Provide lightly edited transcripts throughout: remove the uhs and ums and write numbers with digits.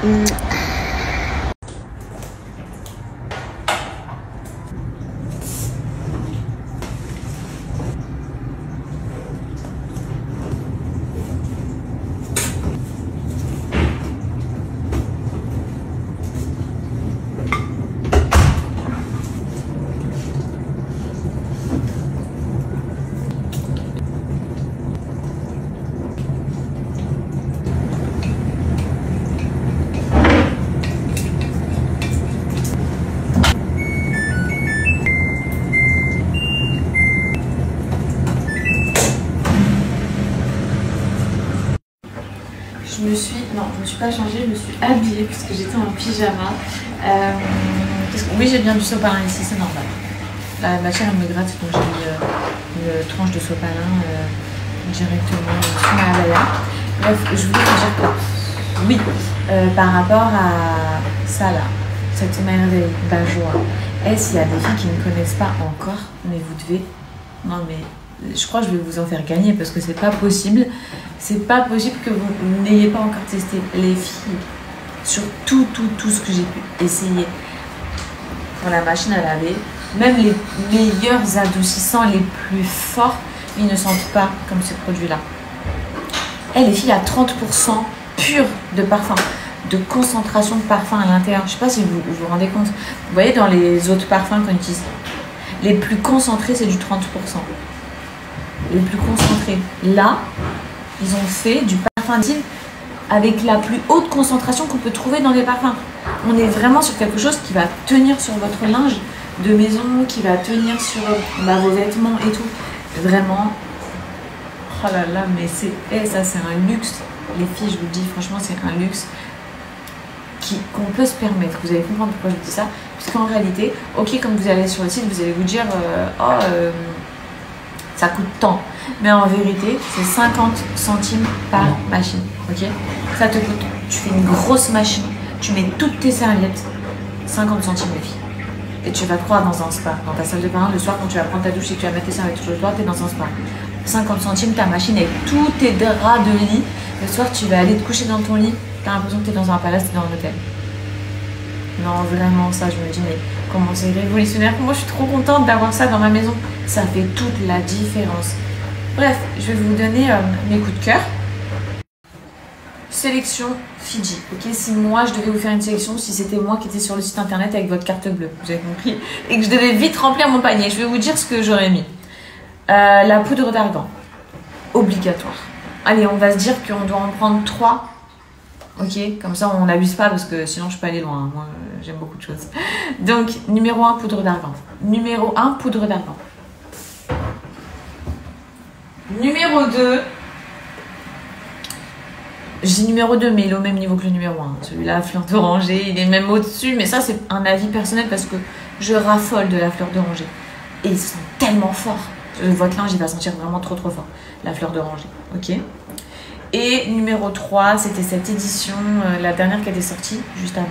Je me suis pas changée, je me suis habillée puisque j'étais en pyjama. Oui, j'ai bien du sopalin ici, c'est normal. La matière elle me gratte, donc j'ai mis une tranche de sopalin directement sur ma halala. Bref, je voulais vous dire que oui, par rapport à ça là, cette merveille Bajoa, est-ce qu'il y a des filles qui ne connaissent pas encore, mais vous devez. Non mais. Je crois que je vais vous en faire gagner parce que c'est pas possible. C'est pas possible que vous n'ayez pas encore testé. Les filles, sur tout ce que j'ai pu essayer pour la machine à laver, même les meilleurs adoucissants, les plus forts, ils ne sentent pas comme ce produit-là. Et les filles, à 30% pur de parfum, de concentration de parfum à l'intérieur. Je sais pas si vous vous rendez compte. Vous voyez dans les autres parfums qu'on utilise, les plus concentrés, c'est du 30%. Les plus concentrés. Là, ils ont fait du parfum intime avec la plus haute concentration qu'on peut trouver dans les parfums. On est vraiment sur quelque chose qui va tenir sur votre linge de maison, qui va tenir sur vos vêtements et tout. Vraiment, oh là là, mais ça c'est un luxe. Les filles, je vous le dis, franchement, c'est un luxe qu'on peut se permettre. Vous allez comprendre pourquoi je vous dis ça. Puisqu'en réalité, ok, comme vous allez sur le site, vous allez vous dire, ça coûte tant. Mais en vérité, c'est 50 centimes par machine. Ok, ça te coûte. Tu fais une grosse machine, tu mets toutes tes serviettes, 50 centimes les filles. Et tu vas te croire dans un spa, dans ta salle de bain, le soir quand tu vas prendre ta douche et que tu vas mettre tes serviettes sur le toit, tu es dans un spa. 50 centimes ta machine avec tous tes draps de lit. Le soir, tu vas aller te coucher dans ton lit, tu as l'impression que tu es dans un palace, tu es dans un hôtel. Non, vraiment, ça, je me dis, mais comment c'est révolutionnaire. Moi, je suis trop contente d'avoir ça dans ma maison. Ça fait toute la différence. Bref, je vais vous donner mes coups de cœur. Sélection Fiji. Ok, si moi, je devais vous faire une sélection, si c'était moi qui étais sur le site internet avec votre carte bleue, vous avez compris, et que je devais vite remplir mon panier, je vais vous dire ce que j'aurais mis. La poudre d'argan. Obligatoire. Allez, on va se dire qu'on doit en prendre 3. Ok, comme ça on n'abuse pas parce que sinon je peux aller loin. Moi j'aime beaucoup de choses. Donc numéro 1, poudre d'argan. Numéro 1, poudre d'argan. Numéro 2, j'ai numéro 2 mais il est au même niveau que le numéro 1. Celui-là, fleur d'oranger, il est même au-dessus. Mais ça c'est un avis personnel parce que je raffole de la fleur d'oranger. Et ils sont tellement forts. Votre linge il va sentir vraiment trop fort. La fleur d'oranger. Ok. Et numéro 3, c'était cette édition, la dernière qui était sortie, juste avant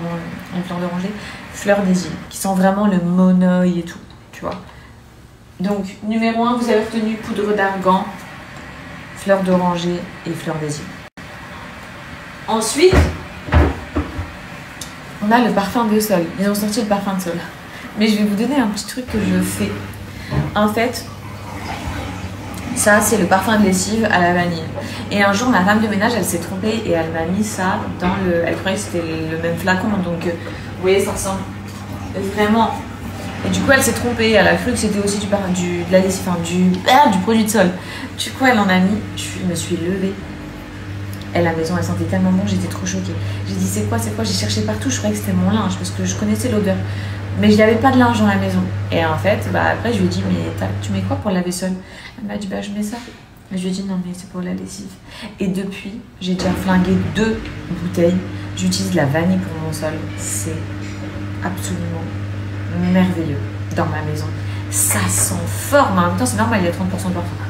une fleur d'oranger, Fleur des îles, qui sent vraiment le monoeil et tout, tu vois. Donc, numéro 1, vous avez retenu poudre d'argan, fleur d'oranger et fleur des îles. Ensuite, on a le parfum de sol. Ils ont sorti le parfum de sol. Mais je vais vous donner un petit truc que je fais. En fait, ça, c'est le parfum de lessive à la vanille. Et un jour, ma femme de ménage, elle s'est trompée et elle m'a mis ça dans le... Elle croyait que c'était le même flacon. Donc, vous voyez, ça ressemble vraiment... Et du coup, elle s'est trompée. Elle a cru que c'était aussi de la lessive, enfin, du produit de sol. Du coup, elle en a mis. Je me suis levée. Et la maison, elle sentait tellement bon, j'étais trop choquée. J'ai dit, c'est quoi? J'ai cherché partout. Je croyais que c'était mon linge parce que je connaissais l'odeur. Mais je n'avais pas de linge dans la maison. Et en fait, après, je lui ai dit, mais tu mets quoi pour laver seul? Elle m'a dit, je mets ça. Et je lui ai dit, non, mais c'est pour la lessive. Et depuis, j'ai déjà flingué 2 bouteilles. J'utilise la vanille pour mon sol. C'est absolument merveilleux dans ma maison. Ça sent fort, mais en même temps, c'est normal, il y a 30% de parfum.